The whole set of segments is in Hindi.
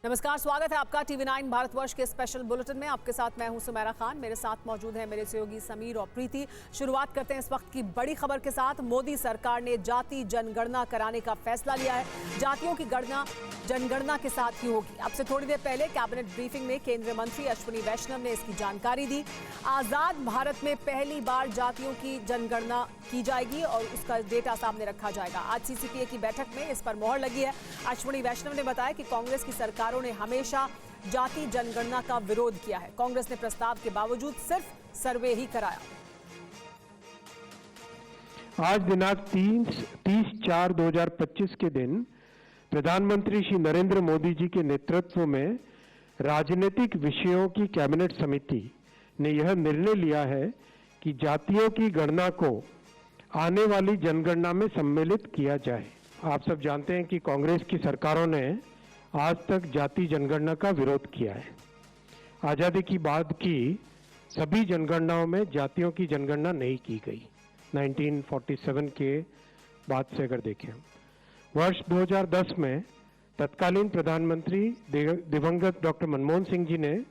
नमस्कार, स्वागत है आपका TV9 भारतवर्ष के स्पेशल बुलेटिन में। आपके साथ मैं हूं सुमेरा खान। मेरे साथ मौजूद है मेरे सहयोगी समीर और प्रीति। शुरुआत करते हैं इस वक्त की बड़ी खबर के साथ। मोदी सरकार ने जाति जनगणना कराने का फैसला लिया है। जातियों की गणना जनगणना के साथ ही होगी। अब से थोड़ी देर पहले कैबिनेट ब्रीफिंग में केंद्रीय मंत्री अश्विनी वैष्णव ने इसकी जानकारी दी। आजाद भारत में पहली बार जातियों की जनगणना की जाएगी और उसका डेटा सामने रखा जाएगा। आज CCPA की बैठक में इस पर मोहर लगी है। अश्विनी वैष्णव ने बताया कि कांग्रेस की सरकारों ने हमेशा जाति जनगणना का विरोध किया है। कांग्रेस ने प्रस्ताव के बावजूद सिर्फ सर्वे ही कराया। आज दिनांक 30/4/2025 के दिन प्रधानमंत्री श्री नरेंद्र मोदी जी के नेतृत्व में राजनीतिक विषयों की कैबिनेट समिति ने यह निर्णय लिया है कि जातियों की गणना को आने वाली जनगणना में सम्मिलित किया जाए। आप सब जानते हैं कि कांग्रेस की सरकारों ने आज तक जाति जनगणना का विरोध किया है। आजादी की बाद की सभी जनगणनाओं में जातियों की जनगणना नहीं की गई। 1947 के बाद से अगर देखें, वर्ष 2010 में तत्कालीन प्रधानमंत्री दिवंगत डॉक्टर मनमोहन सिंह जी ने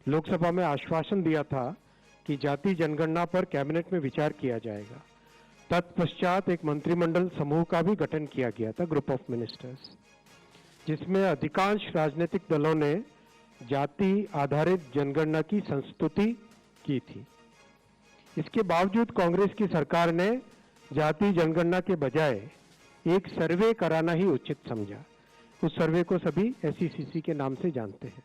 लोकसभा में आश्वासन दिया था कि जाति जनगणना पर कैबिनेट में विचार किया जाएगा। तत्पश्चात एक मंत्रिमंडल समूह का भी गठन किया गया था, ग्रुप ऑफ मिनिस्टर्स, जिसमें अधिकांश राजनीतिक दलों ने जाति आधारित जनगणना की संस्तुति की थी। इसके बावजूद कांग्रेस की सरकार ने जाति जनगणना के बजाय एक सर्वे कराना ही उचित समझा। उस सर्वे को सभी SECC के नाम से जानते हैं।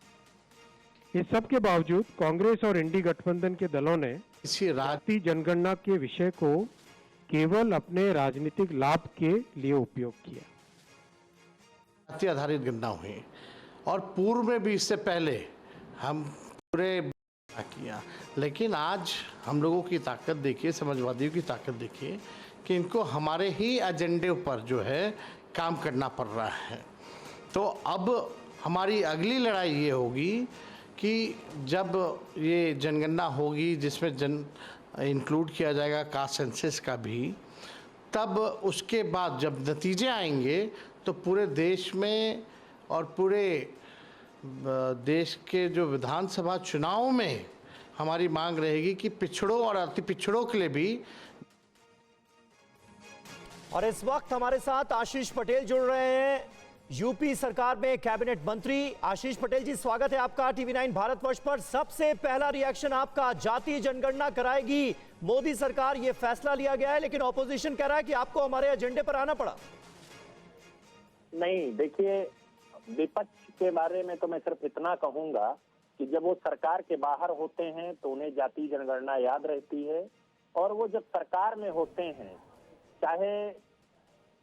इस सब के बावजूद कांग्रेस और इंडी गठबंधन के दलों ने जाति जनगणना के विषय को केवल अपने राजनीतिक लाभ के लिए उपयोग किया। जाति आधारित गणना हुई और पूर्व में भी इससे पहले हम पूरे किया, लेकिन आज हम लोगों की ताकत देखिए, समाजवादियों की ताकत देखिए कि इनको हमारे ही एजेंडे पर जो है काम करना पड़ रहा है। तो अब हमारी अगली लड़ाई ये होगी कि जब ये जनगणना होगी जिसमें इंक्लूड किया जाएगा कास्ट सेंसस का भी, तब उसके बाद जब नतीजे आएंगे तो पूरे देश में और पूरे देश के जो विधानसभा चुनाव में हमारी मांग रहेगी कि पिछड़ों और अति पिछड़ों के लिए भी। और इस वक्त हमारे साथ आशीष पटेल जुड़ रहे हैं, यूपी सरकार में कैबिनेट मंत्री। आशीष पटेल जी, स्वागत है आपका TV9 भारतवर्ष पर। सबसे पहला रिएक्शन आपका, जाति जनगणना कराएगी मोदी सरकार, ये फैसला लिया गया है, लेकिन ऑपोजिशन कह रहा है कि आपको हमारे एजेंडे पर आना पड़ा। नहीं, देखिए, विपक्ष के बारे में तो मैं सिर्फ इतना कहूंगा कि जब वो सरकार के बाहर होते हैं तो उन्हें जाति जनगणना याद रहती है, और वो जब सरकार में होते हैं, चाहे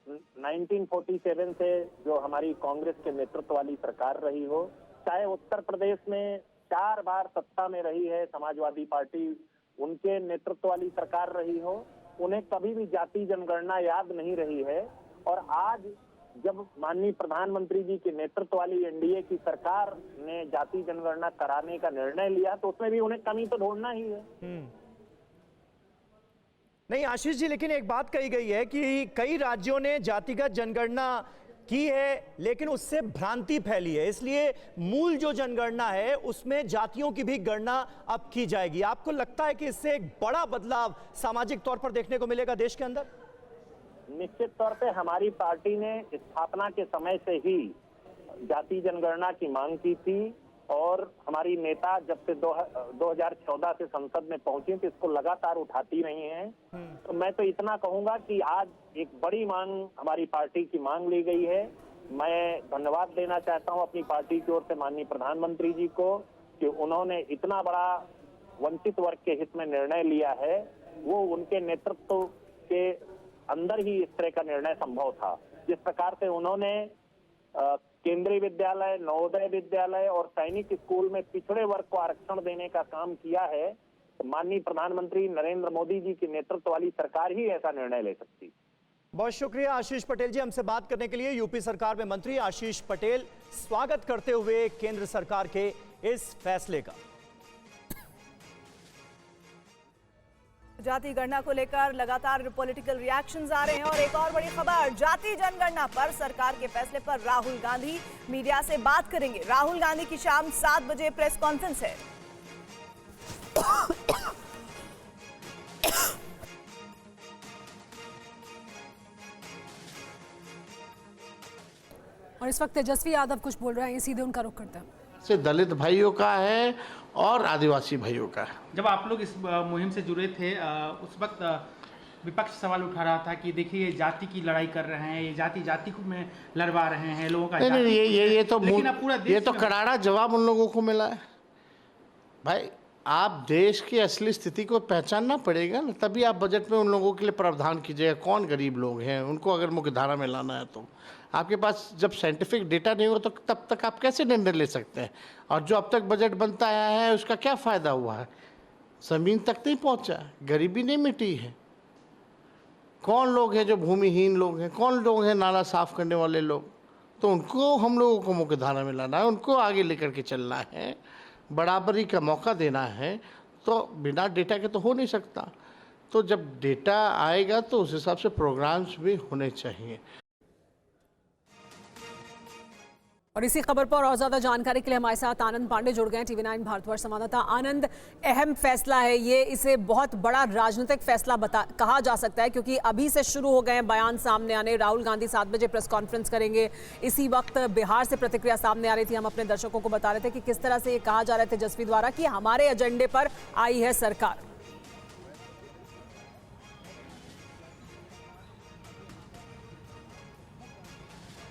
1947 से जो हमारी कांग्रेस के नेतृत्व वाली सरकार रही हो, चाहे उत्तर प्रदेश में 4 बार सत्ता में रही है समाजवादी पार्टी, उनके नेतृत्व वाली सरकार रही हो, उन्हें कभी भी जाति जनगणना याद नहीं रही है। और आज जब माननीय प्रधानमंत्री जी के नेतृत्व वाली NDA की सरकार ने जाति जनगणना कराने का निर्णय लिया, तो उसमें भी उन्हें कमी तो ढूंढना ही है। नहीं आशीष जी, लेकिन एक बात कही गई है कि कई राज्यों ने जातिगत जनगणना की है, लेकिन उससे भ्रांति फैली है, इसलिए मूल जो जनगणना है उसमें जातियों की भी गणना अब की जाएगी। आपको लगता है कि इससे एक बड़ा बदलाव सामाजिक तौर पर देखने को मिलेगा देश के अंदर? निश्चित तौर पे हमारी पार्टी ने स्थापना के समय से ही जाति जनगणना की मांग की थी, और हमारी नेता जब से 2014 से संसद में पहुंची तो इसको लगातार उठाती रही हैं। तो मैं तो इतना कहूंगा कि आज एक बड़ी मांग हमारी पार्टी की मांग ली गई है। मैं धन्यवाद देना चाहता हूं अपनी पार्टी की ओर से माननीय प्रधानमंत्री जी को कि उन्होंने इतना बड़ा वंचित वर्ग के हित में निर्णय लिया है। वो उनके नेतृत्व के अंदर ही इस तरह का निर्णय संभव था। जिस प्रकार से उन्होंने केंद्रीय विद्यालय, नवोदय विद्यालय और सैनिक स्कूल में पिछड़े वर्ग को आरक्षण देने का काम किया है, तो माननीय प्रधानमंत्री नरेंद्र मोदी जी की नेतृत्व वाली सरकार ही ऐसा निर्णय ले सकती। बहुत शुक्रिया आशीष पटेल जी हमसे बात करने के लिए। यूपी सरकार में मंत्री आशीष पटेल स्वागत करते हुए केंद्र सरकार के इस फैसले का। जाति गणना को लेकर लगातार पॉलिटिकल रिएक्शंस आ रहे हैं और एक और बड़ी खबर, जाति जनगणना पर सरकार के फैसले पर राहुल गांधी मीडिया से बात करेंगे। राहुल गांधी की शाम 7 बजे प्रेस कॉन्फ्रेंस है। और इस वक्त तेजस्वी यादव कुछ बोल रहे हैं, सीधे उनका रुख करते हैं। से दलित भाइयों का है और आदिवासी भाइयों का है। जब आप लोग इस मुहिम से जुड़े थे उस वक्त विपक्ष सवाल उठा रहा था कि देखिए ये जाति की लड़ाई कर रहे हैं, ये जाति को में लड़वा रहे हैं लोगों का। नहीं, ये तो लेकिन अब पूरा ये तो करारा जवाब उन लोगों को मिला है। भाई आप देश की असली स्थिति को पहचानना पड़ेगा ना, तभी आप बजट में उन लोगों के लिए प्रावधान कीजिएगा। कौन गरीब लोग हैं, उनको अगर मुख्य धारा में लाना है तो आपके पास जब साइंटिफिक डेटा नहीं होगा तो तब तक आप कैसे निर्णय ले सकते हैं। और जो अब तक बजट बनता आया है उसका क्या फ़ायदा हुआ है, ज़मीन तक नहीं पहुंचा, गरीबी नहीं मिटी है। कौन लोग हैं जो भूमिहीन लोग हैं, कौन लोग हैं नाला साफ करने वाले लोग, तो उनको हम लोगों को मुख्य धारा में लाना है, उनको आगे लेकर के चलना है, बराबरी का मौका देना है। तो बिना डेटा के तो हो नहीं सकता। तो जब डेटा आएगा तो उस हिसाब से प्रोग्राम्स भी होने चाहिए। और इसी खबर पर और ज्यादा जानकारी के लिए हमारे साथ आनंद पांडे जुड़ गए हैं, TV9 भारतवर्ष संवाददाता। आनंद, अहम फैसला है ये, इसे बहुत बड़ा राजनीतिक फैसला कहा जा सकता है, क्योंकि अभी से शुरू हो गए हैं बयान सामने आने। राहुल गांधी 7 बजे प्रेस कॉन्फ्रेंस करेंगे। इसी वक्त बिहार से प्रतिक्रिया सामने आ रही थी। हम अपने दर्शकों को बता रहे थे कि किस तरह से ये कहा जा रहा है तेजस्वी द्वारा कि हमारे एजेंडे पर आई है सरकार।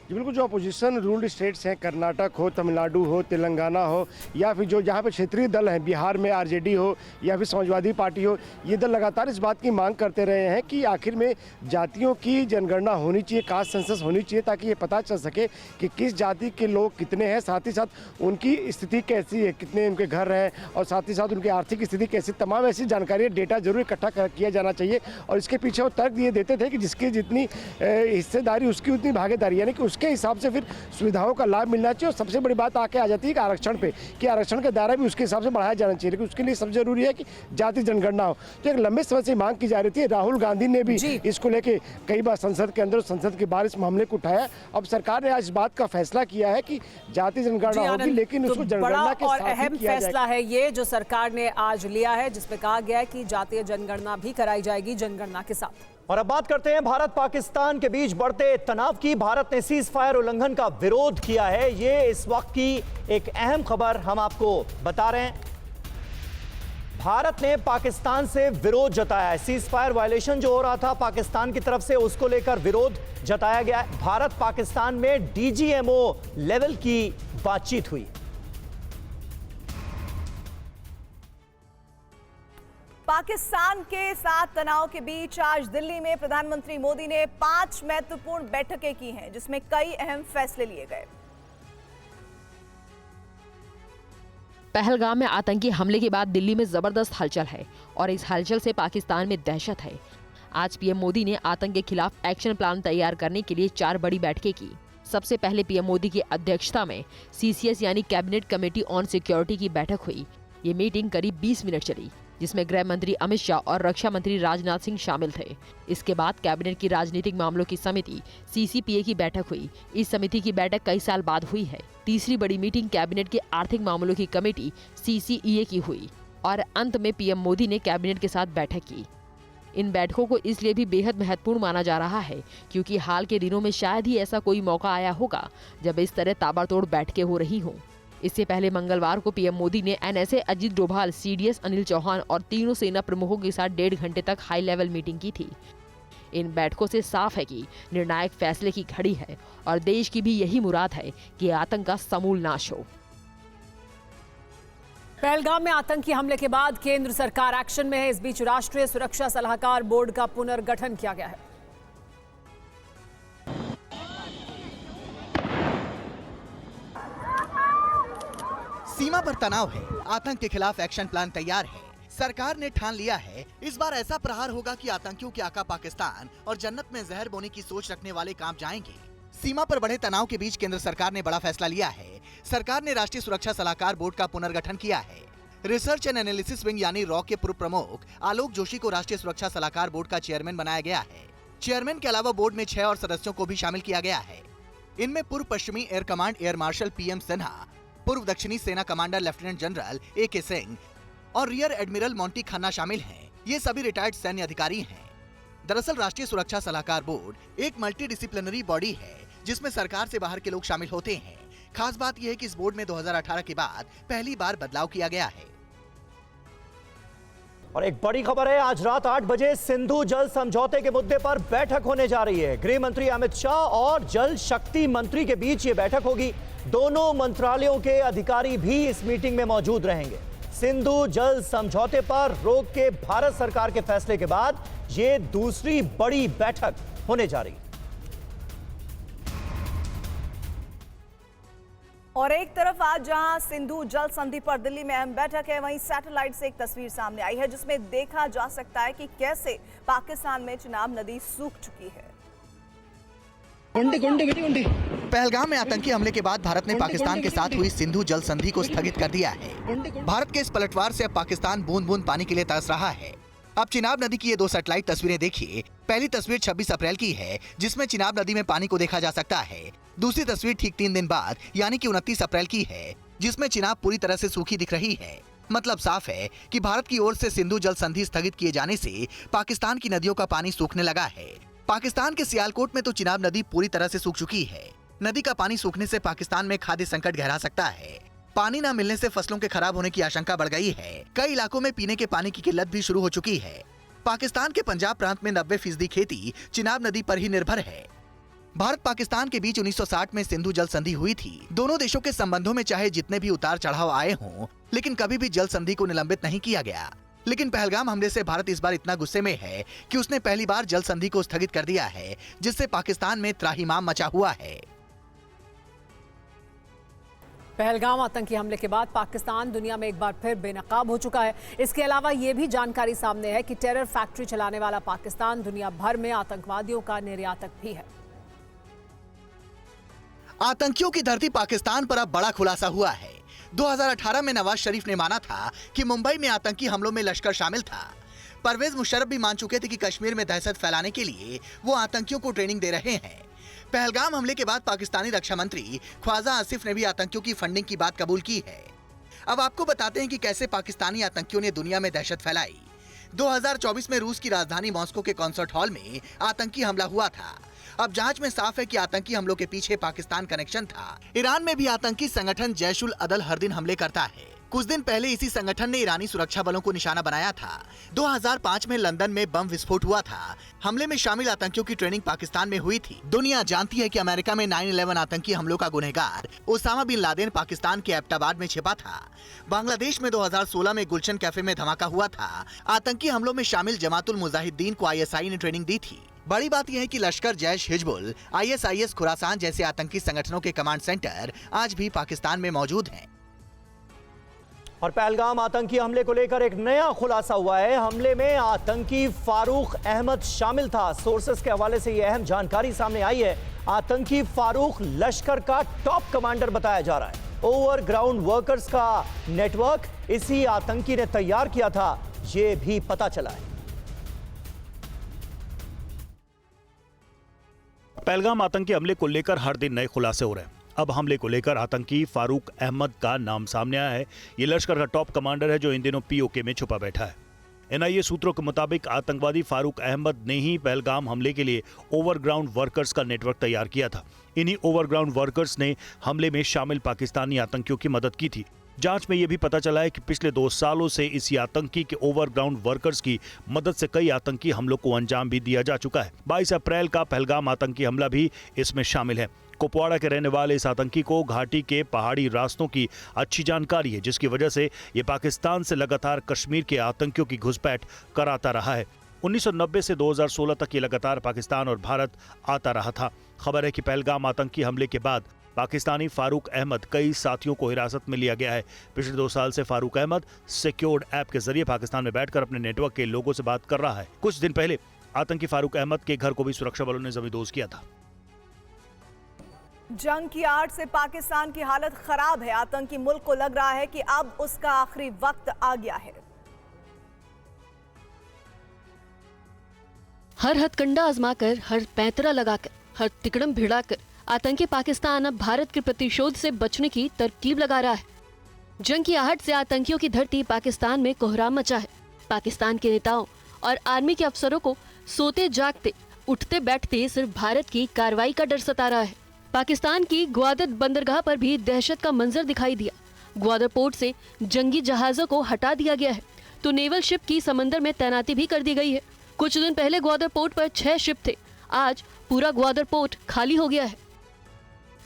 बिल्कुल, जो अपोजिशन रूल्ड स्टेट्स हैं, कर्नाटक हो, तमिलनाडु हो, तेलंगाना हो, या फिर जो जहाँ पे क्षेत्रीय दल हैं, बिहार में आरजेडी हो या फिर समाजवादी पार्टी हो, ये दल लगातार इस बात की मांग करते रहे हैं कि आखिर में जातियों की जनगणना होनी चाहिए, कास्ट सेंसस होनी चाहिए, ताकि ये पता चल सके कि किस जाति के लोग कितने हैं, साथ ही साथ उनकी स्थिति कैसी है, कितने उनके घर हैं और साथ ही साथ उनकी आर्थिक स्थिति कैसी, तमाम ऐसी जानकारी डेटा जरूर इकट्ठा किया जाना चाहिए। और इसके पीछे वो तर्क ये देते थे कि जिसकी जितनी हिस्सेदारी उसकी उतनी भागीदारी, यानी कि के हिसाब से फिर सुविधाओं का लाभ मिलना चाहिए। और सबसे बड़ी बात आके आ जाती है कि आरक्षण पे, कि आरक्षण का दायरा भी उसके हिसाब से बढ़ाया जाना चाहिए, लेकिन उसके लिए सबसे जरूरी है कि जाति जनगणना हो। तो एक लंबे समय से मांग की जा रही थी। राहुल गांधी ने भी इसको लेके कई बार संसद के अंदर, संसद के बाहर इस मामले को उठाया। अब सरकार ने आज इस बात का फैसला किया है कि जाति जनगणना होगी, लेकिन उसको जनगणना के साथ अहम फैसला है ये जो सरकार ने आज लिया है, जिसमें कहा गया है कि जातीय जनगणना भी कराई जाएगी जनगणना के साथ। और अब बात करते हैं भारत पाकिस्तान के बीच बढ़ते तनाव की। भारत ने सीज फायर उल्लंघन का विरोध किया है, ये इस वक्त की एक अहम खबर हम आपको बता रहे हैं। भारत ने पाकिस्तान से विरोध जताया है। सीज फायर वायलेशन जो हो रहा था पाकिस्तान की तरफ से, उसको लेकर विरोध जताया गया है। भारत पाकिस्तान में डीजीएमओ लेवल की बातचीत हुई। पाकिस्तान के साथ तनाव के बीच आज दिल्ली में प्रधानमंत्री मोदी ने 5 महत्वपूर्ण बैठकें की हैं, जिसमें कई अहम फैसले लिए गए। पहलगाम में आतंकी हमले के बाद दिल्ली में जबरदस्त हलचल है और इस हलचल से पाकिस्तान में दहशत है। आज पीएम मोदी ने आतंक के खिलाफ एक्शन प्लान तैयार करने के लिए 4 बड़ी बैठकें की। सबसे पहले पीएम मोदी की अध्यक्षता में CCS यानी कैबिनेट कमेटी ऑन सिक्योरिटी की बैठक हुई। ये मीटिंग करीब 20 मिनट चली, जिसमें गृह मंत्री अमित शाह और रक्षा मंत्री राजनाथ सिंह शामिल थे। इसके बाद कैबिनेट की राजनीतिक मामलों की समिति CCPA की बैठक हुई। इस समिति की बैठक कई साल बाद हुई है। तीसरी बड़ी मीटिंग कैबिनेट के आर्थिक मामलों की कमेटी CCEA की हुई और अंत में पीएम मोदी ने कैबिनेट के साथ बैठक की। इन बैठकों को इसलिए भी बेहद महत्वपूर्ण माना जा रहा है क्योंकि हाल के दिनों में शायद ही ऐसा कोई मौका आया होगा जब इस तरह ताबड़तोड़ बैठकें हो रही हों। इससे पहले मंगलवार को पीएम मोदी ने NSA अजीत डोभाल, CDS अनिल चौहान और तीनों सेना प्रमुखों के साथ 1.5 घंटे तक हाई लेवल मीटिंग की थी। इन बैठकों से साफ है कि निर्णायक फैसले की घड़ी है और देश की भी यही मुराद है कि आतंक का समूल नाश हो। पहलगाम में आतंकी हमले के बाद केंद्र सरकार एक्शन में है। इस बीच राष्ट्रीय सुरक्षा सलाहकार बोर्ड का पुनर्गठन किया गया है। सीमा पर तनाव है, आतंक के खिलाफ एक्शन प्लान तैयार है। सरकार ने ठान लिया है इस बार ऐसा प्रहार होगा कि आतंकियों के आका पाकिस्तान और जन्नत में जहर बोने की सोच रखने वाले काम जाएंगे। सीमा पर बढ़े तनाव के बीच केंद्र सरकार ने बड़ा फैसला लिया है। सरकार ने राष्ट्रीय सुरक्षा सलाहकार बोर्ड का पुनर्गठन किया है। रिसर्च एंड एनालिसिस विंग यानी रॉ के पूर्व प्रमुख आलोक जोशी को राष्ट्रीय सुरक्षा सलाहकार बोर्ड का चेयरमैन बनाया गया है। चेयरमैन के अलावा बोर्ड में 6 और सदस्यों को भी शामिल किया गया है। इनमें पूर्व पश्चिमी air command air marshal PM Sinha, पूर्व दक्षिणी सेना commander lieutenant general AK Singh और रियर एडमिरल मोंटी खन्ना शामिल हैं। ये सभी रिटायर्ड सैन्य अधिकारी हैं। दरअसल राष्ट्रीय सुरक्षा सलाहकार बोर्ड एक मल्टी डिसिप्लिनरी बॉडी है जिसमें सरकार से बाहर के लोग शामिल होते हैं। खास बात यह है कि इस बोर्ड में 2018 के बाद पहली बार बदलाव किया गया है। और एक बड़ी खबर है, आज रात 8 बजे सिंधु जल समझौते के मुद्दे पर बैठक होने जा रही है। गृह मंत्री अमित शाह और जल शक्ति मंत्री के बीच ये बैठक होगी। दोनों मंत्रालयों के अधिकारी भी इस मीटिंग में मौजूद रहेंगे। सिंधु जल समझौते पर रोक के भारत सरकार के फैसले के बाद ये दूसरी बड़ी बैठक होने जा रही है। और एक तरफ आज जहां सिंधु जल संधि पर दिल्ली में अहम बैठक है, वहीं सैटेलाइट से एक तस्वीर सामने आई है जिसमें देखा जा सकता है कि कैसे पाकिस्तान में चिनाब नदी सूख चुकी है। पहलगाम में आतंकी हमले के बाद भारत ने पाकिस्तान के साथ हुई सिंधु जल संधि को स्थगित कर दिया है। भारत के इस पलटवार से अब पाकिस्तान बूंद बूंद पानी के लिए तरस रहा है। अब चिनाब नदी की ये 2 सैटेलाइट तस्वीरें देखिए। पहली तस्वीर 26 अप्रैल की है जिसमें चिनाब नदी में पानी को देखा जा सकता है। दूसरी तस्वीर ठीक 3 दिन बाद यानी कि 29 अप्रैल की है जिसमें चिनाब पूरी तरह से सूखी दिख रही है। मतलब साफ है कि भारत की ओर से सिंधु जल संधि स्थगित किए जाने से पाकिस्तान की नदियों का पानी सूखने लगा है। पाकिस्तान के सियालकोट में तो चिनाब नदी पूरी तरह से सूख चुकी है। नदी का पानी सूखने से पाकिस्तान में खाद्य संकट गहरा सकता है। पानी न मिलने से फसलों के खराब होने की आशंका बढ़ गई है। कई इलाकों में पीने के पानी की किल्लत भी शुरू हो चुकी है। पाकिस्तान के पंजाब प्रांत में 90% खेती चिनाब नदी पर ही निर्भर है। भारत पाकिस्तान के बीच 1960 में सिंधु जल संधि हुई थी। दोनों देशों के संबंधों में चाहे जितने भी उतार चढ़ाव आए हों, लेकिन कभी भी जल संधि को निलंबित नहीं किया गया। लेकिन पहलगाम हमले से भारत इस बार इतना गुस्से में है कि उसने पहली बार जल संधि को स्थगित कर दिया है, जिससे पाकिस्तान में त्राहिमाम मचा हुआ है। पहलगाम आतंकी हमले के बाद पाकिस्तान दुनिया में एक बार फिर बेनकाब हो चुका है। इसके अलावा ये भी जानकारी सामने है कि टेरर फैक्ट्री चलाने वाला पाकिस्तान दुनिया भर में आतंकवादियों का निर्यातक भी है। आतंकियों की धरती पाकिस्तान पर अब बड़ा खुलासा हुआ है। 2018 में नवाज शरीफ ने माना था कि मुंबई में आतंकी हमलों में लश्कर शामिल था। परवेज मुशर्रफ भी मान चुके थे कि कश्मीर में दहशत फैलाने के लिए वो आतंकियों को ट्रेनिंग दे रहे हैं। पहलगाम हमले के बाद पाकिस्तानी रक्षा मंत्री ख्वाजा आसिफ ने भी आतंकियों की फंडिंग की बात कबूल की है। अब आपको बताते हैं कि कैसे पाकिस्तानी आतंकियों ने दुनिया में दहशत फैलाई। 2024 में रूस की राजधानी मॉस्को के कॉन्सर्ट हॉल में आतंकी हमला हुआ था। अब जांच में साफ है कि आतंकी हमलों के पीछे पाकिस्तान कनेक्शन था। ईरान में भी आतंकी संगठन जैश उल अदल हर दिन हमले करता है। कुछ दिन पहले इसी संगठन ने ईरानी सुरक्षा बलों को निशाना बनाया था। 2005 में लंदन में बम विस्फोट हुआ था। हमले में शामिल आतंकियों की ट्रेनिंग पाकिस्तान में हुई थी। दुनिया जानती है कि अमेरिका में 9/11 आतंकी हमलों का गुनहगार ओसामा बिन लादेन पाकिस्तान के एबटाबाद में छिपा था। बांग्लादेश में 2016 में गुलशन कैफे में धमाका हुआ था। आतंकी हमलों में शामिल जमातुल मुजाहिदीन को ISI ने ट्रेनिंग दी थी। बड़ी बात यह है कि लश्कर, जैश, हिजबुल, ISIS, खुरासान जैसे आतंकी संगठनों के कमांड सेंटर आज भी पाकिस्तान में मौजूद हैं। और पहलगाम आतंकी हमले को लेकर एक नया खुलासा हुआ है। हमले में आतंकी फारूक अहमद शामिल था। सोर्सेस के हवाले से यह अहम जानकारी सामने आई है। आतंकी फारूक लश्कर का टॉप कमांडर बताया जा रहा है। ओवरग्राउंड वर्कर्स का नेटवर्क इसी आतंकी ने तैयार किया था, यह भी पता चला है। पहलगाम आतंकी हमले को लेकर हर दिन नए खुलासे हो रहे हैं। अब हमले को लेकर आतंकी फारूक अहमद का नाम सामने आया है। ये लश्कर का टॉप कमांडर है जो इन दिनों POK में छुपा बैठा है। NIA सूत्रों के मुताबिक आतंकवादी फारूक अहमद ने ही पहलगाम हमले के लिए ओवरग्राउंड वर्कर्स का नेटवर्क तैयार किया था। इन्हीं ओवरग्राउंड वर्कर्स ने हमले में शामिल पाकिस्तानी आतंकियों की मदद की थी। जांच में यह भी पता चला है कि पिछले 2 सालों से इसी आतंकी के ओवरग्राउंड वर्कर्स की मदद से कई आतंकी हमलों को अंजाम भी दिया जा चुका है। 22 अप्रैल का पहलगाम आतंकी हमला भी इसमें शामिल है। कुपवाड़ा के रहने वाले इस आतंकी को घाटी के पहाड़ी रास्तों की अच्छी जानकारी है, जिसकी वजह से ये पाकिस्तान से लगातार कश्मीर के आतंकियों की घुसपैठ कराता रहा है। 1990 से 2016 तक ये लगातार पाकिस्तान और भारत आता रहा था। खबर है कि पहलगाम आतंकी हमले के बाद पाकिस्तानी फारूक अहमद कई साथियों को हिरासत में लिया गया है। पिछले 2 साल से फारूक अहमद सिक्योर्ड ऐप के जरिए पाकिस्तान में बैठकर अपने नेटवर्क के लोगों से बात कर रहा है। कुछ दिन पहले आतंकी फारूक अहमद के घर को भी सुरक्षा बलों ने जमींदोज किया था। जंग की आड़ से पाकिस्तान की हालत खराब है। आतंकी मुल्क को लग रहा है कि अब उसका आखिरी वक्त आ गया है। हर हथकंडा आजमाकर, हर पैंतरा लगाकर, हर तिकड़म भिड़ाकर आतंकी पाकिस्तान अब भारत के प्रतिशोध से बचने की तरकीब लगा रहा है। जंग की आहट से आतंकियों की धरती पाकिस्तान में कोहराम मचा है। पाकिस्तान के नेताओं और आर्मी के अफसरों को सोते जागते, उठते बैठते सिर्फ भारत की कार्रवाई का डर सता रहा है। पाकिस्तान की ग्वादर बंदरगाह पर भी दहशत का मंजर दिखाई दिया। ग्वादर पोर्ट से जंगी जहाजों को हटा दिया गया है तो नेवल शिप की समंदर में तैनाती भी कर दी गई है। कुछ दिन पहले ग्वादर पोर्ट पर 6 शिप थे, आज पूरा ग्वादर पोर्ट खाली हो गया है।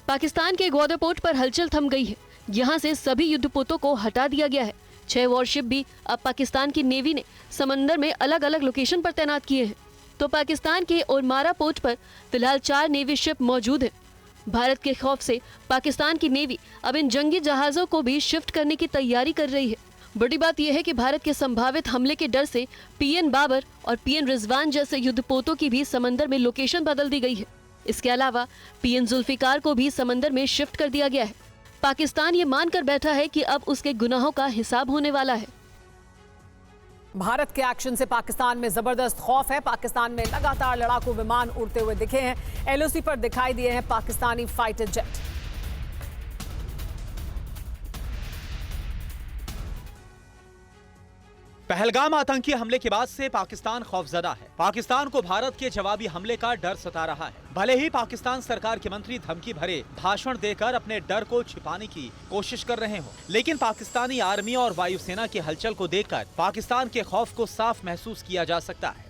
पाकिस्तान के ग्वादर पोर्ट पर हलचल थम गई है। यहाँ से सभी युद्धपोतों को हटा दिया गया है। 6 वॉरशिप भी अब पाकिस्तान की नेवी ने समंदर में अलग अलग लोकेशन पर तैनात किए हैं। तो पाकिस्तान के ओरमारा पोर्ट पर फिलहाल 4 नेवी शिप मौजूद हैं। भारत के खौफ से पाकिस्तान की नेवी अब इन जंगी जहाजों को भी शिफ्ट करने की तैयारी कर रही है। बड़ी बात यह है कि भारत के संभावित हमले के डर से पीएन बाबर और पीएन रिजवान जैसे युद्धपोतों की भी समंदर में लोकेशन बदल दी गई है। इसके अलावा पीएन जुल्फिकार को भी समंदर में शिफ्ट कर दिया गया है। पाकिस्तान ये मानकर बैठा है कि अब उसके गुनाहों का हिसाब होने वाला है। भारत के एक्शन से पाकिस्तान में जबरदस्त खौफ है। पाकिस्तान में लगातार लड़ाकू विमान उड़ते हुए दिखे हैं। एलओसी पर दिखाई दिए हैं पाकिस्तानी फाइटर जेट। पहलगाम आतंकी हमले के बाद से पाकिस्तान खौफजदा है। पाकिस्तान को भारत के जवाबी हमले का डर सता रहा है। भले ही पाकिस्तान सरकार के मंत्री धमकी भरे भाषण देकर अपने डर को छिपाने की कोशिश कर रहे हो, लेकिन पाकिस्तानी आर्मी और वायुसेना की हलचल को देखकर पाकिस्तान के खौफ को साफ महसूस किया जा सकता है।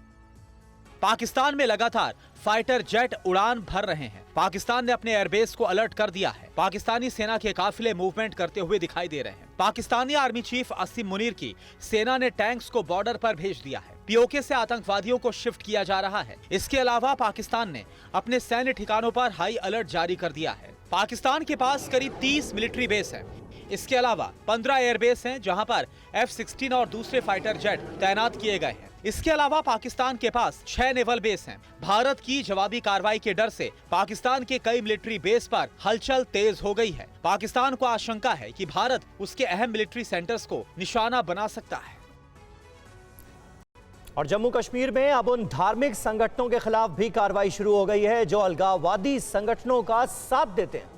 पाकिस्तान में लगातार फाइटर जेट उड़ान भर रहे हैं। पाकिस्तान ने अपने एयरबेस को अलर्ट कर दिया है। पाकिस्तानी सेना के काफिले मूवमेंट करते हुए दिखाई दे रहे हैं। पाकिस्तानी आर्मी चीफ असीम मुनीर की सेना ने टैंक्स को बॉर्डर पर भेज दिया है। पीओके से आतंकवादियों को शिफ्ट किया जा रहा है। इसके अलावा पाकिस्तान ने अपने सैन्य ठिकानों पर हाई अलर्ट जारी कर दिया है। पाकिस्तान के पास करीब 30 मिलिट्री बेस है। इसके अलावा 15 एयरबेस हैं जहां पर F-16 और दूसरे फाइटर जेट तैनात किए गए हैं। इसके अलावा पाकिस्तान के पास 6 नेवल बेस हैं। भारत की जवाबी कार्रवाई के डर से पाकिस्तान के कई मिलिट्री बेस पर हलचल तेज हो गई है। पाकिस्तान को आशंका है कि भारत उसके अहम मिलिट्री सेंटर्स को निशाना बना सकता है। और जम्मू कश्मीर में अब उन धार्मिक संगठनों के खिलाफ भी कार्रवाई शुरू हो गई है जो अलगाववादी संगठनों का साथ देते हैं।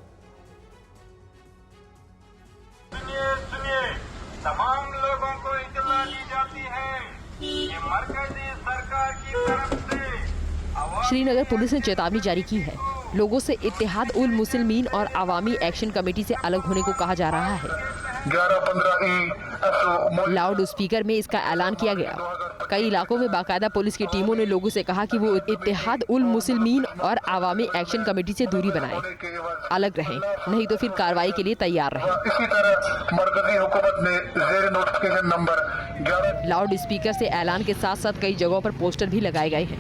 सुनिए, तमाम लोगों को इत्तला दी जाती है कि मरकजी सरकार की तरफ से श्रीनगर पुलिस ने चेतावनी जारी की है। लोगों से इत्तेहाद उल मुस्लिमीन और अवामी एक्शन कमेटी से अलग होने को कहा जा रहा है। 11-15 लाउड स्पीकर में इसका ऐलान किया गया। कई इलाकों में बाकायदा पुलिस की टीमों ने लोगों से कहा कि वो इत्तेहाद उल मुस्लिमीन और अवामी एक्शन कमेटी से दूरी बनाएं, अलग रहें, नहीं तो फिर कार्रवाई के लिए तैयार रहें। इसी तरह मरकजी हुकूमत ने ज़ेर नोटिफिकेशन नंबर 11 लाउड स्पीकर से ऐलान के साथ साथ कई जगहों पर पोस्टर भी लगाए गए हैं।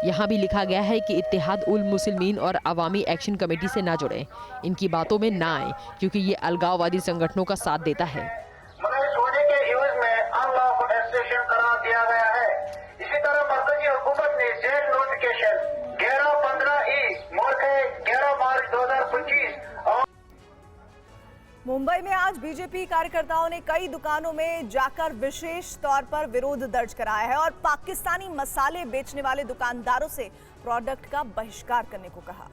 यहाँ भी लिखा गया है कि इत्तेहाद उल मुस्लिमीन और अवामी एक्शन कमेटी से ना जुड़ें, इनकी बातों में ना आए क्योंकि ये अलगाववादी संगठनों का साथ देता है। सोने के एवज में अनलॉफुल एसोसिएशन करार दिया गया है। इसी तरह मरकजी हुकूमत ने जेल नोटिफिकेशन 11-15 मोर्खे 11 मार्च 2025 मुंबई में आज बीजेपी कार्यकर्ताओं ने कई दुकानों में जाकर विशेष तौर पर विरोध दर्ज कराया है और पाकिस्तानी मसाले बेचने वाले दुकानदारों से प्रोडक्ट का बहिष्कार करने को कहा।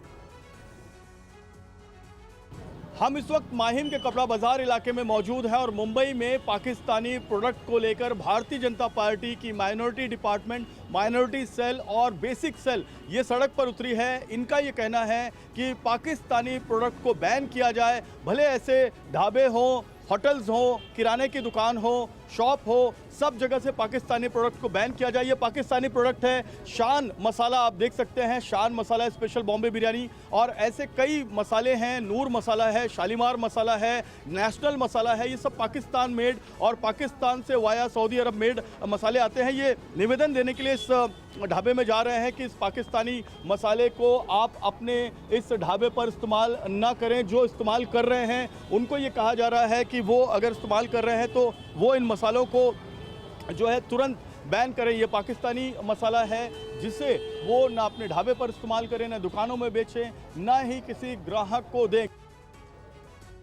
हम इस वक्त माहिम के कपड़ा बाजार इलाके में मौजूद हैं और मुंबई में पाकिस्तानी प्रोडक्ट को लेकर भारतीय जनता पार्टी की माइनॉरिटी डिपार्टमेंट, माइनॉरिटी सेल और बेसिक सेल ये सड़क पर उतरी है। इनका ये कहना है कि पाकिस्तानी प्रोडक्ट को बैन किया जाए, भले ऐसे ढाबे हों, होटल्स हो, किराने की दुकान हो, शॉप हो, सब जगह से पाकिस्तानी प्रोडक्ट को बैन किया जाए। ये पाकिस्तानी प्रोडक्ट है शान मसाला, आप देख सकते हैं शान मसाला, स्पेशल बॉम्बे बिरयानी और ऐसे कई मसाले हैं, नूर मसाला है, शालीमार मसाला है, नेशनल मसाला है। ये सब पाकिस्तान मेड और पाकिस्तान से वाया सऊदी अरब मेड मसाले आते हैं। ये निवेदन देने के लिए इस ढाबे में जा रहे हैं कि इस पाकिस्तानी मसाले को आप अपने इस ढाबे पर इस्तेमाल ना करें। जो इस्तेमाल कर रहे हैं उनको ये कहा जा रहा है कि वो अगर इस्तेमाल कर रहे हैं तो वो इन मसालों को जो है तुरंत बैन करें। ये पाकिस्तानी मसाला है जिसे वो ना अपने ढाबे पर इस्तेमाल करें, ना दुकानों में बेचें, ना ही किसी ग्राहक को दें।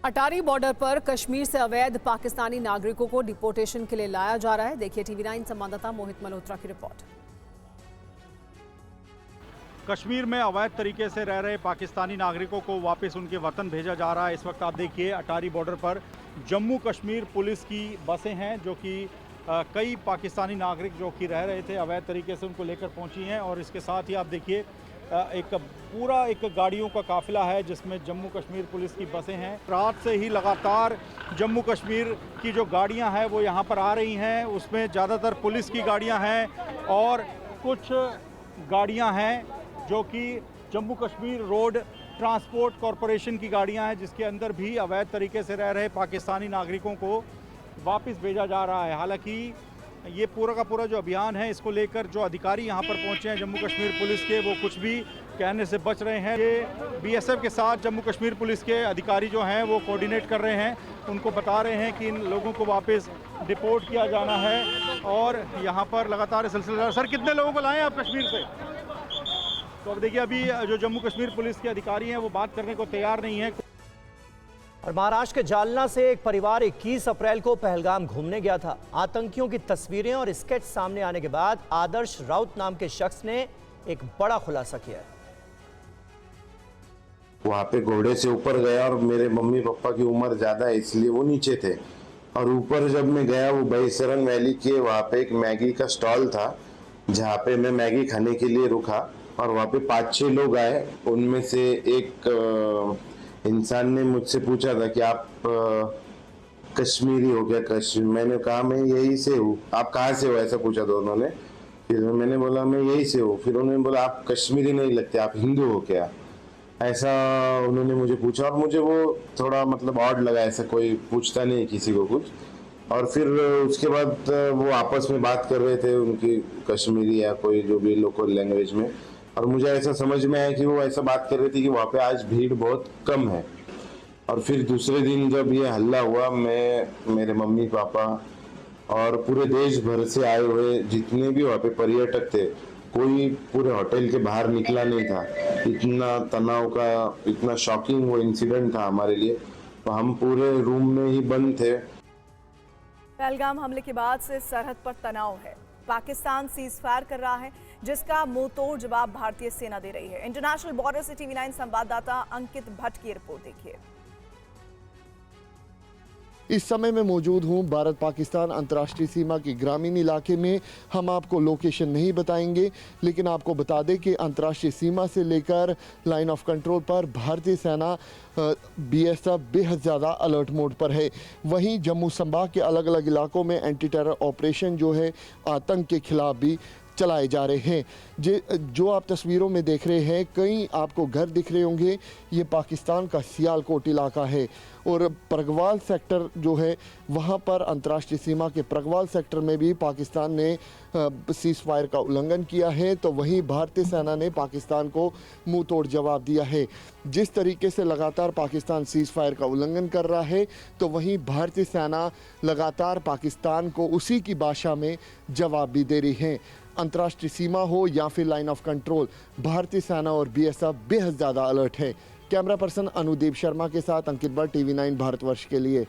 अटारी बॉर्डर पर कश्मीर से अवैध पाकिस्तानी नागरिकों को डिपोर्टेशन के लिए लाया जा रहा है। देखिए TV9 संवाददाता मोहित मल्होत्रा की रिपोर्ट। कश्मीर में अवैध तरीके से रह रहे पाकिस्तानी नागरिकों को वापस उनके वतन भेजा जा रहा है। इस वक्त आप देखिए अटारी बॉर्डर पर जम्मू कश्मीर पुलिस की बसें हैं जो कि कई पाकिस्तानी नागरिक जो कि रह रहे थे अवैध तरीके से उनको लेकर पहुंची हैं। और इसके साथ ही आप देखिए एक गाड़ियों का काफिला है जिसमें जम्मू कश्मीर पुलिस की बसें हैं। रात से ही लगातार जम्मू कश्मीर की जो गाड़ियां हैं वो यहां पर आ रही हैं, उसमें ज़्यादातर पुलिस की गाड़ियां हैं और कुछ गाड़ियां हैं जो कि Jammu Kashmir road transport corporation की गाड़ियां हैं जिसके अंदर भी अवैध तरीके से रह रहे पाकिस्तानी नागरिकों को वापस भेजा जा रहा है। हालांकि ये पूरा का पूरा जो अभियान है इसको लेकर जो अधिकारी यहाँ पर पहुँचे हैं जम्मू कश्मीर पुलिस के, वो कुछ भी कहने से बच रहे हैं। ये BSF के साथ जम्मू कश्मीर पुलिस के अधिकारी जो हैं वो कोऑर्डिनेट कर रहे हैं, उनको बता रहे हैं कि इन लोगों को वापस डिपोर्ट किया जाना है। और यहाँ पर लगातार सिलसिला। सर कितने लोगों को लाएं आप कश्मीर से? तो अब देखिए अभी जो जम्मू कश्मीर पुलिस के अधिकारी हैं वो बात करने को तैयार नहीं है। और महाराष्ट्र के जालना से एक परिवार 21 अप्रैल को पहलगाम घूमने गया था। आतंकियों की तस्वीरें और स्केच सामने आने के बाद आदर्श राउत नाम के शख्स ने एक बड़ा खुलासा किया है। वहाँ पे घोड़े से ऊपर गया और मेरे मम्मी पापा की उम्र ज्यादा है इसलिए वो नीचे थे। और ऊपर जब मैं गया वो बहिसरन वैली के वहाँ पे एक मैगी का स्टॉल था जहाँ पे मैं मैगी खाने के लिए रुका और वहाँ पे 5-6 लोग आए। उनमें से एक इंसान ने मुझसे पूछा था कि आप कश्मीरी हो क्या? मैंने कहा मैं यही से हूँ। आप कहाँ से हो ऐसा पूछा था उन्होंने। फिर मैंने बोला मैं यही से हूँ। फिर उन्होंने बोला आप कश्मीरी नहीं लगते, आप हिंदू हो क्या? ऐसा उन्होंने मुझे पूछा और मुझे वो थोड़ा मतलब ऑड लगा, ऐसा कोई पूछता नहीं किसी को कुछ। और फिर उसके बाद वो आपस में बात कर रहे थे उनकी कश्मीरी या कोई जो भी लोकल लैंग्वेज में, और मुझे ऐसा समझ में आया कि वो ऐसा बात कर रहे थे कि वहाँ पे आज भीड़ बहुत कम है। और फिर दूसरे दिन जब ये हल्ला हुआ, मैं मेरे मम्मी पापा और पूरे देश भर से आए हुए जितने भी वहाँ पे पर्यटक थे, कोई पूरे होटल के बाहर निकला नहीं था। इतना तनाव का, इतना शॉकिंग वो इंसिडेंट था हमारे लिए, तो हम पूरे रूम में ही बंद थे। पहलगाम हमले के बाद से सरहद पर तनाव है। पाकिस्तान सीजफायर कर रहा है जिसका मुंहतोड़ जवाब भारतीय सेना दे रही है। इंटरनेशनल बॉर्डर से TV9 संवाददाता अंकित भट्ट की रिपोर्ट देखिए। इस समय मैं मौजूद हूं भारत पाकिस्तान अंतर्राष्ट्रीय सीमा के ग्रामीण इलाके में। हम आपको लोकेशन नहीं बताएंगे, लेकिन आपको बता दें कि अंतर्राष्ट्रीय सीमा से लेकर लाइन ऑफ कंट्रोल पर भारतीय सेना BSF बेहद ज़्यादा अलर्ट मोड पर है। वहीं जम्मू संभाग के अलग अलग इलाकों में एंटी टेरर ऑपरेशन जो है आतंक के खिलाफ भी चलाए जा रहे हैं। जो आप तस्वीरों में देख रहे हैं, कई आपको घर दिख रहे होंगे, ये पाकिस्तान का सियालकोट इलाका है। और प्रगवाल सेक्टर जो है वहाँ पर अंतर्राष्ट्रीय सीमा के प्रगवाल सेक्टर में भी पाकिस्तान ने सीज फायर का उल्लंघन किया है, तो वहीं भारतीय सेना ने पाकिस्तान को मुंह तोड़ जवाब दिया है। जिस तरीके से लगातार पाकिस्तान सीज फायर का उल्लंघन कर रहा है, तो वहीं भारतीय सेना लगातार पाकिस्तान को उसी की भाषा में जवाब भी दे रही है। अंतर्राष्ट्रीय सीमा हो या फिर लाइन ऑफ कंट्रोल, भारतीय सेना और BSF बेहद ज़्यादा अलर्ट है। कैमरा पर्सन अनुदीप शर्मा के साथ अंकित भट्ट, TV9 भारतवर्ष के लिए।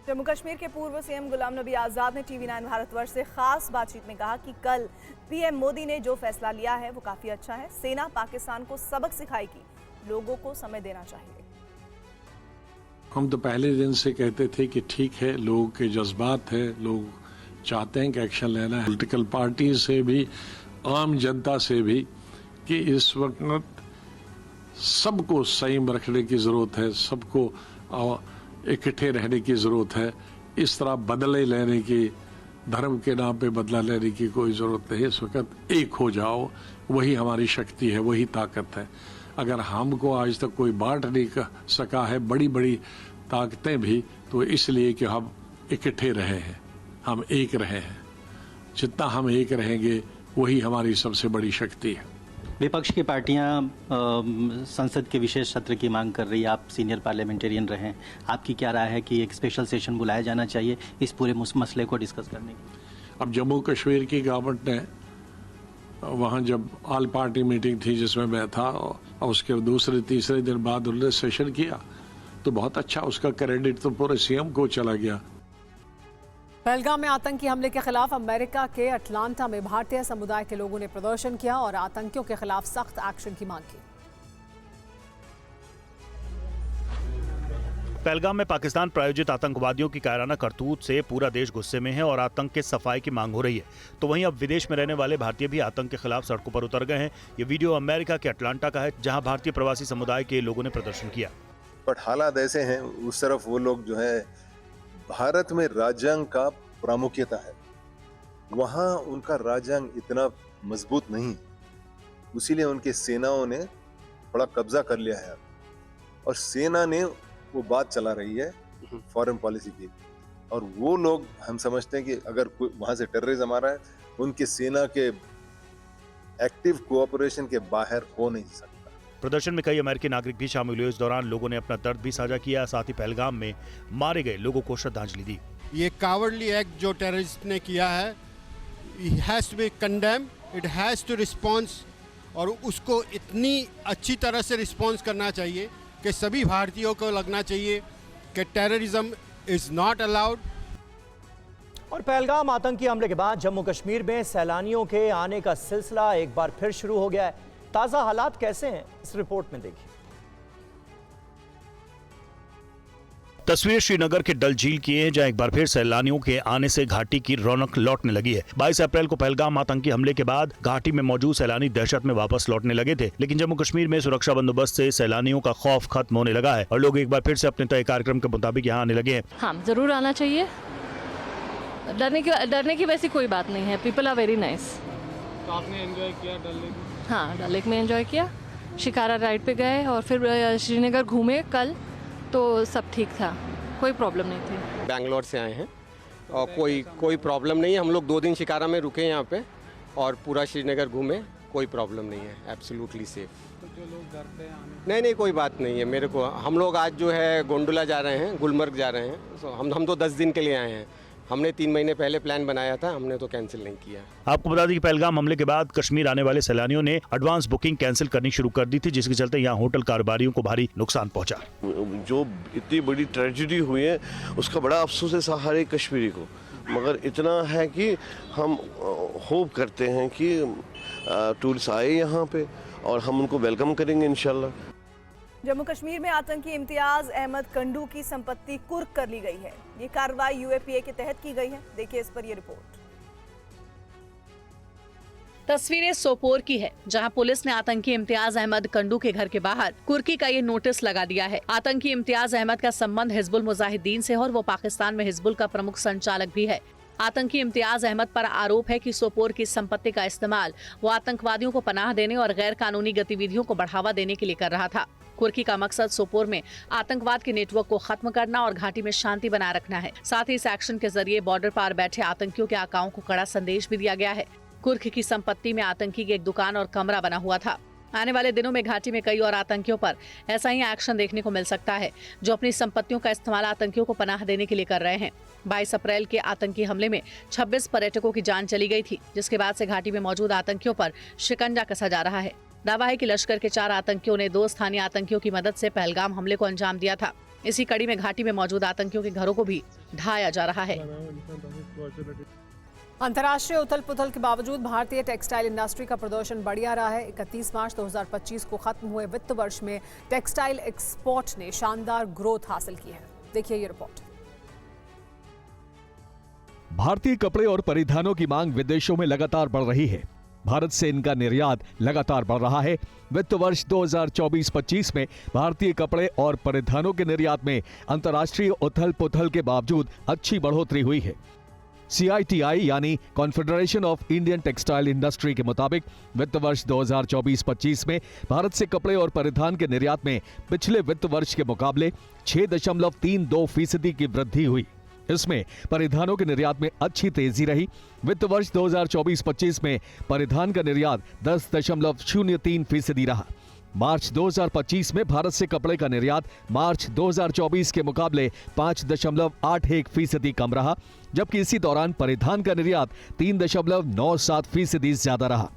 जम्मू कश्मीर के पूर्व CM गुलाम नबी आज़ाद ने TV9 भारतवर्ष से खास बातचीत में कहा कि कल PM मोदी ने जो फैसला लिया है वो काफ़ी अच्छा है। सेना पाकिस्तान को सबक सिखाएगी, लोगों को समय देना चाहिए। हम तो पहले दिन से कहते थे कि ठीक है, लोगों के जज्बात है, लोग चाहते हैं कि एक्शन लेना है। पॉलिटिकल पार्टी से भी, आम जनता से भी, कि इस वक्त सबको संयम रखने की ज़रूरत है, सबको इकट्ठे रहने की ज़रूरत है। इस तरह बदले लेने की, धर्म के नाम पे बदला लेने की कोई ज़रूरत नहीं। इस वक्त एक हो जाओ, वही हमारी शक्ति है, वही ताकत है। अगर हमको आज तक कोई बांट नहीं सका है बड़ी बड़ी ताकतें भी, तो इसलिए कि हम इकट्ठे रहे हैं, हम एक रहे हैं। जितना हम एक रहेंगे वही हमारी सबसे बड़ी शक्ति है। विपक्ष की पार्टियां संसद के विशेष सत्र की मांग कर रही है। आप सीनियर पार्लियामेंटेरियन रहे हैं, आपकी क्या राय है कि एक स्पेशल सेशन बुलाया जाना चाहिए इस पूरे मसले को डिस्कस करने की? अब जम्मू कश्मीर की गवर्नमेंट ने वहाँ जब ऑल पार्टी मीटिंग थी जिसमें मैं था और उसके दूसरे तीसरे दिन बाद उन्होंने सेशन किया तो बहुत अच्छा, उसका क्रेडिट तो पूरे सीएम को चला गया। पहलगाम में आतंकी हमले के खिलाफ अमेरिका के अटलांटा में भारतीय समुदाय के लोगों ने प्रदर्शन किया और आतंकियों के खिलाफ सख्त एक्शन की मांग की। पहलगाम में पाकिस्तान प्रायोजित आतंकवादियों की कायराना करतूत से पूरा देश गुस्से में है और आतंक के सफाई की मांग हो रही है। तो वहीं अब विदेश में रहने वाले भारतीय भी आतंक के खिलाफ सड़कों पर उतर गए हैं। ये वीडियो अमेरिका के अटलांटा का है, जहां भारतीय प्रवासी समुदाय के लोगों ने प्रदर्शन किया। बट हालात ऐसे हैं, उस तरफ वो लोग जो है, भारत में राजांग का प्रामुख्यता है, वहाँ उनका राजांग इतना मजबूत नहीं, इसीलिए उनके सेनाओं ने बड़ा कब्जा कर लिया है और सेना ने वो बात चला रही है फॉरेन पॉलिसी की। और वो लोग, हम समझते हैं कि अगर वहां से टेररिज्म आ रहा है, उनके सेना के एक्टिव कोऑपरेशन के बाहर हो नहीं सकता। प्रदर्शन में कई अमेरिकी नागरिक भी शामिल हुए। इस दौरान लोगों ने अपना दर्द भी साझा किया, साथ ही पहलगाम में मारे गए लोगों को श्रद्धांजलि दी। ये कावर्डली एक्ट जो टेररिस्ट ने किया है, it has to be condemned, it has to response, और उसको इतनी अच्छी तरह से रिस्पॉन्स करना चाहिए कि सभी भारतीयों को लगना चाहिए कि टेररिज्म इज नॉट अलाउड। और पहलगाम आतंकी हमले के बाद जम्मू कश्मीर में सैलानियों के आने का सिलसिला एक बार फिर शुरू हो गया है। ताज़ा हालात कैसे हैं, इस रिपोर्ट में देखिए। तस्वीर श्रीनगर के डल झील की है, जहां एक बार फिर सैलानियों के आने से घाटी की रौनक लौटने लगी है। 22 अप्रैल को पहलगाम आतंकी हमले के बाद घाटी में मौजूद सैलानी दहशत में वापस लौटने लगे थे, लेकिन जम्मू कश्मीर में सुरक्षा बंदोबस्त से सैलानियों का खौफ खत्म होने लगा है और लोग एक बार फिर से अपने तय कार्यक्रम के मुताबिक यहाँ आने लगे हैं। हाँ, जरूर आना चाहिए। डरने की वैसी कोई बात नहीं है। People are very nice. तो आपने एंजॉय किया डल लेक? हाँ, डल लेक में एंजॉय किया, शिकारा राइड पे गए और फिर श्रीनगर घूमे कल, तो सब ठीक था, कोई प्रॉब्लम नहीं थी। बैंगलोर से आए हैं और कोई प्रॉब्लम नहीं है। हम लोग 2 दिन शिकारा में रुके यहाँ पे और पूरा श्रीनगर घूमे, कोई प्रॉब्लम नहीं है, एब्सोल्युटली सेफ। तो जो लोग डरते हैं आने? नहीं, कोई बात नहीं है। मेरे को, हम लोग आज जो है गोंडुला जा रहे हैं, गुलमर्ग जा रहे हैं। तो हम तो 10 दिन के लिए आए हैं। हमने 3 महीने पहले प्लान बनाया था, हमने तो कैंसिल नहीं किया। आपको बता दें कि पहलगाम हमले के बाद कश्मीर आने वाले सैलानियों ने एडवांस बुकिंग कैंसिल करनी शुरू कर दी थी, जिसके चलते यहाँ होटल कारोबारियों को भारी नुकसान पहुंचा। जो इतनी बड़ी ट्रेजेडी हुई है उसका बड़ा अफसोस है सारे कश्मीरी को, मगर इतना है कि हम होप करते हैं कि टूरिस्ट आए यहाँ पे और हम उनको वेलकम करेंगे इंशाल्लाह। जम्मू कश्मीर में आतंकी इम्तियाज अहमद कंडू की संपत्ति कुर्क कर ली गई है। ये कार्रवाई यूएपीए के तहत की गई है। देखिए इस पर ये रिपोर्ट। तस्वीरें सोपोर की है, जहां पुलिस ने आतंकी इम्तियाज अहमद कंडू के घर के बाहर कुर्की का ये नोटिस लगा दिया है। आतंकी इम्तियाज अहमद का संबंध हिजबुल मुजाहिदीन से है और वो पाकिस्तान में हिजबुल का प्रमुख संचालक भी है। आतंकी इम्तियाज अहमद पर आरोप है कि सोपोर की संपत्ति का इस्तेमाल वो आतंकवादियों को पनाह देने और गैर कानूनी गतिविधियों को बढ़ावा देने के लिए कर रहा था। कुर्की का मकसद सोपोर में आतंकवाद के नेटवर्क को खत्म करना और घाटी में शांति बनाए रखना है। साथ ही इस एक्शन के जरिए बॉर्डर पार बैठे आतंकियों के आकाओं को कड़ा संदेश भी दिया गया है। कुर्की की संपत्ति में आतंकी की एक दुकान और कमरा बना हुआ था। आने वाले दिनों में घाटी में कई और आतंकियों पर ऐसा ही एक्शन देखने को मिल सकता है, जो अपनी संपत्तियों का इस्तेमाल आतंकियों को पनाह देने के लिए कर रहे हैं। 22 अप्रैल के आतंकी हमले में 26 पर्यटकों की जान चली गई थी, जिसके बाद से घाटी में मौजूद आतंकियों पर शिकंजा कसा जा रहा है। दावा है कि लश्कर के 4 आतंकियों ने 2 स्थानीय आतंकियों की मदद से पहलगाम हमले को अंजाम दिया था। इसी कड़ी में घाटी में मौजूद आतंकियों के घरों को भी ढाया जा रहा है। अंतर्राष्ट्रीय उथल पुथल के बावजूद भारतीय टेक्सटाइल इंडस्ट्री का प्रदर्शन बढ़िया रहा है। 31 मार्च 2025 को खत्म हुए वित्त वर्ष में टेक्सटाइल एक्सपोर्ट ने शानदार ग्रोथ हासिल की है। देखिए ये रिपोर्ट। भारतीय कपड़े और परिधानों की मांग विदेशों में लगातार बढ़ रही है। भारत से इनका निर्यात लगातार बढ़ रहा है। वित्त वर्ष 2024-25 में भारतीय कपड़े और परिधानों के निर्यात में अंतर्राष्ट्रीय उथल पुथल के बावजूद अच्छी बढ़ोतरी हुई है। CITI यानी confederation of Indian textile industry के मुताबिक वित्त वर्ष 2024-25 में भारत से कपड़े और परिधान के निर्यात में पिछले वित्त वर्ष के मुकाबले 6.32% की वृद्धि हुई। इसमें परिधानों के निर्यात में अच्छी तेजी रही। वित्त वर्ष 2024-25 में परिधान का निर्यात 10.03% रहा। मार्च 2025 में भारत से कपड़े का निर्यात मार्च 2024 के मुकाबले 5.81% कम रहा, जबकि इसी दौरान परिधान का निर्यात 3.97% ज्यादा रहा।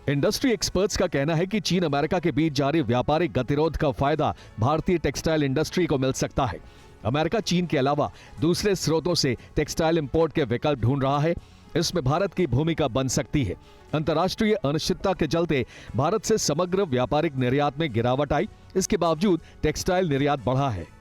इंडस्ट्री एक्सपर्ट्स का कहना है कि चीन अमेरिका के बीच जारी व्यापारिक गतिरोध का फायदा भारतीय टेक्सटाइल इंडस्ट्री को मिल सकता है। अमेरिका चीन के अलावा दूसरे स्रोतों से टेक्सटाइल इंपोर्ट के विकल्प ढूंढ रहा है। इसमें भारत की भूमिका बन सकती है। अंतर्राष्ट्रीय अनिश्चितता के चलते भारत से समग्र व्यापारिक निर्यात में गिरावट आई, इसके बावजूद टेक्सटाइल निर्यात बढ़ा है।